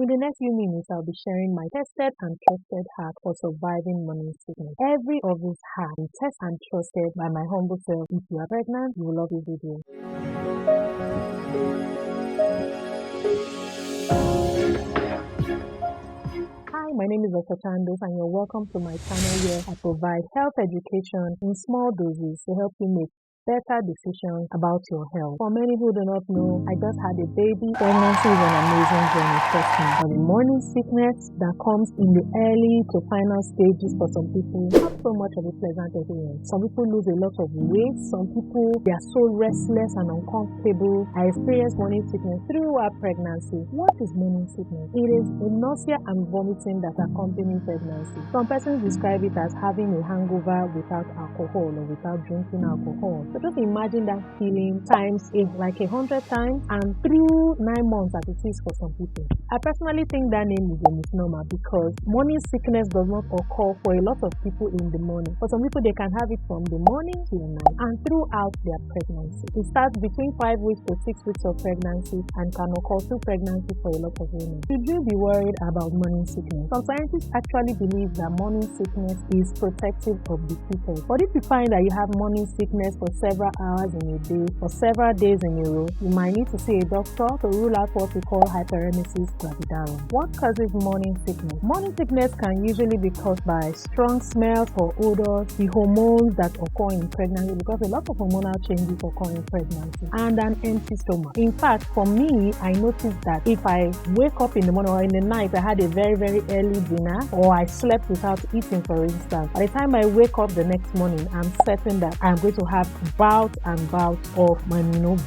In the next few minutes, I'll be sharing my tested and trusted hack for surviving morning sickness. Every of these hacks is tested and trusted by my humble self. If you are pregnant, you will love this video. Hi, my name is Doctor Chandus and you're welcome to my channel where I provide health education in small doses to help you make better decisions about your health. For many who do not know, I just had a baby. Pregnancy is an amazing journey, trust me. But the morning sickness that comes in the early to final stages for some people, not so much of a pleasant experience. Some people lose a lot of weight. Some people, they are so restless and uncomfortable. I experienced morning sickness throughout pregnancy. What is morning sickness? It is a nausea and vomiting that accompany pregnancy. Some persons describe it as having a hangover without alcohol or without drinking alcohol. So just imagine that feeling times like 100 times and through 9 months as it is for some people. I personally think that name is a misnomer because morning sickness does not occur for a lot of people in the morning. For some people, they can have it from the morning to the night and throughout their pregnancy. It starts between 5 weeks to 6 weeks of pregnancy and can occur through pregnancy for a lot of women. Should you be worried about morning sickness? Some scientists actually believe that morning sickness is protective of the fetus. But if you find that you have morning sickness for several hours in a day or several days in a row, you might need to see a doctor to rule out what we call hyperemesis gravidarum. What causes morning sickness? Morning sickness can usually be caused by strong smells or odors, the hormones that occur in pregnancy, because a lot of hormonal changes occur in pregnancy, and an empty stomach. In fact, for me, I noticed that if I wake up in the morning or in the night, I had a very, very early dinner, or I slept without eating, for instance, by the time I wake up the next morning, I'm certain that I'm going to have bouts and bouts of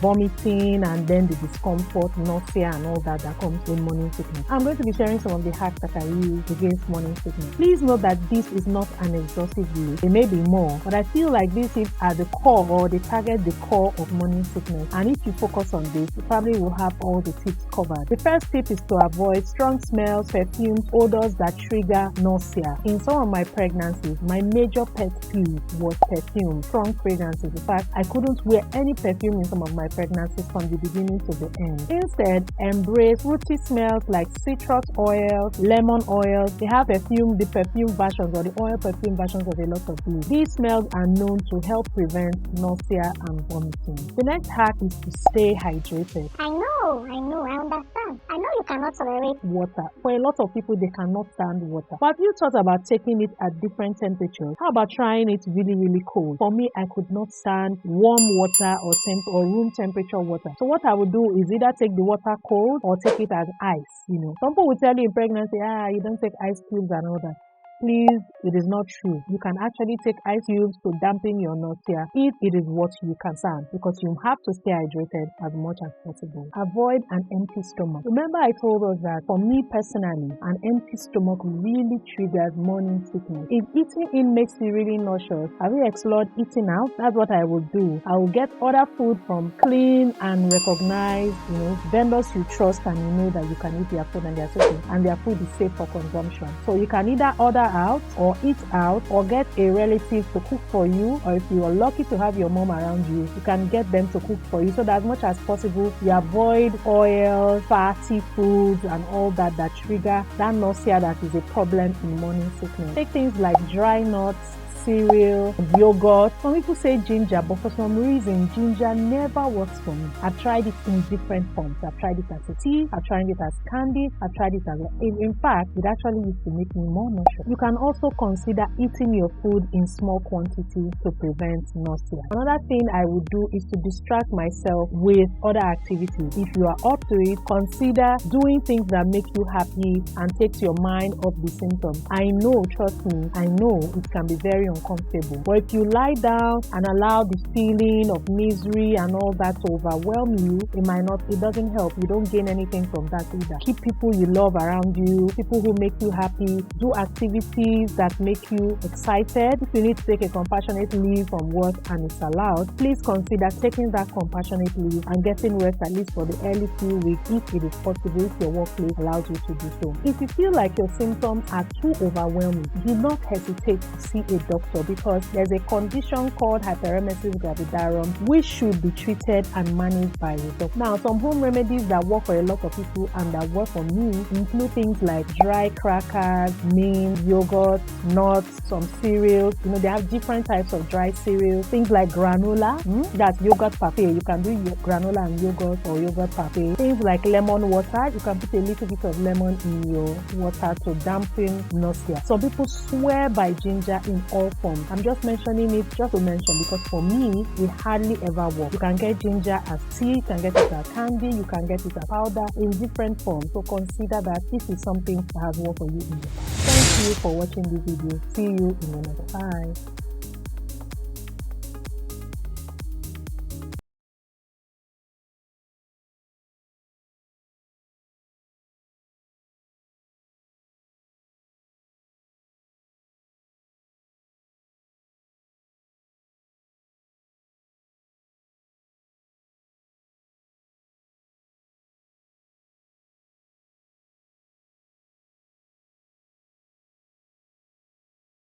vomiting and then the discomfort, nausea and all that comes with morning sickness. I'm going to be sharing some of the hacks that I use against morning sickness. Please note that this is not an exhaustive list. There may be more, but I feel like this is at the core, or they target the core of morning sickness. And if you focus on this, you probably will have all the tips covered. The first tip is to avoid strong smells, perfumes, odors that trigger nausea. In some of my pregnancies, my major pet peeve was perfume, strong fragrances. In fact, I couldn't wear any perfume in some of my pregnancies from the beginning to the end. Instead, embrace fruity smells like citrus oil, lemon oil. They have the perfume versions or the oil perfume versions of a lot of these. These smells are known to help prevent nausea and vomiting. The next hack is to stay hydrated. I understand. I know you cannot tolerate water. For a lot of people, they cannot stand water. But have you thought about taking it at different temperatures? How about trying it really, really cold? For me, I could not stand warm water or room temperature water. So what I would do is either take the water cold or take it as ice. Some people will tell you in pregnancy, you don't take ice cubes and all that. Please, it is not true. You can actually take ice cubes to dampen your nausea if it is what you can stand, because you have to stay hydrated as much as possible. Avoid an empty stomach. Remember I told us that for me personally, an empty stomach really triggers morning sickness. If eating in makes you really nauseous, have you explored eating out? That's what I will do. I will get other food from clean and recognized, vendors you trust, and you know that you can eat their food and their food is safe for consumption. So you can either order out or eat out or get a relative to cook for you, or if you are lucky to have your mom around you, you can get them to cook for you, so that as much as possible you avoid oil, fatty foods and all that trigger that nausea that is a problem in morning sickness. Take things like dry nuts, cereal, yogurt. Some people say ginger, but for some reason ginger never works for me. I've tried it in different forms. I've tried it as a tea, I've tried it as candy, I've tried it as in fact, it actually used to make me more nauseous. You can also consider eating your food in small quantities to prevent nausea. Another thing I would do is to distract myself with other activities. If you are up to it, consider doing things that make you happy and takes your mind off the symptoms. I know, trust me, I know it can be very uncomfortable. But if you lie down and allow the feeling of misery and all that to overwhelm you, it doesn't help. You don't gain anything from that either. Keep people you love around you, people who make you happy. Do activities that make you excited. If you need to take a compassionate leave from work and it's allowed, please consider taking that compassionate leave and getting rest at least for the early few weeks if it is possible, if your workplace allows you to do so. If you feel like your symptoms are too overwhelming, do not hesitate to see a doctor doctor, because there's a condition called hyperemesis gravidarum which should be treated and managed by a doctor. Now, some home remedies that work for a lot of people and that work for me include things like dry crackers, mint, yogurt, nuts, some cereals. They have different types of dry cereals. Things like granola, that's yogurt parfait. You can do granola and yogurt or yogurt parfait. Things like lemon water. You can put a little bit of lemon in your water to dampen nausea. Some people swear by ginger in all forms. I'm just mentioning it just to mention, because for me, it hardly ever works. You can get ginger as tea, you can get it as candy, you can get it as powder in different forms. So consider that this is something that has worked for you in the past. Thank you for watching this video. See you in another. Bye.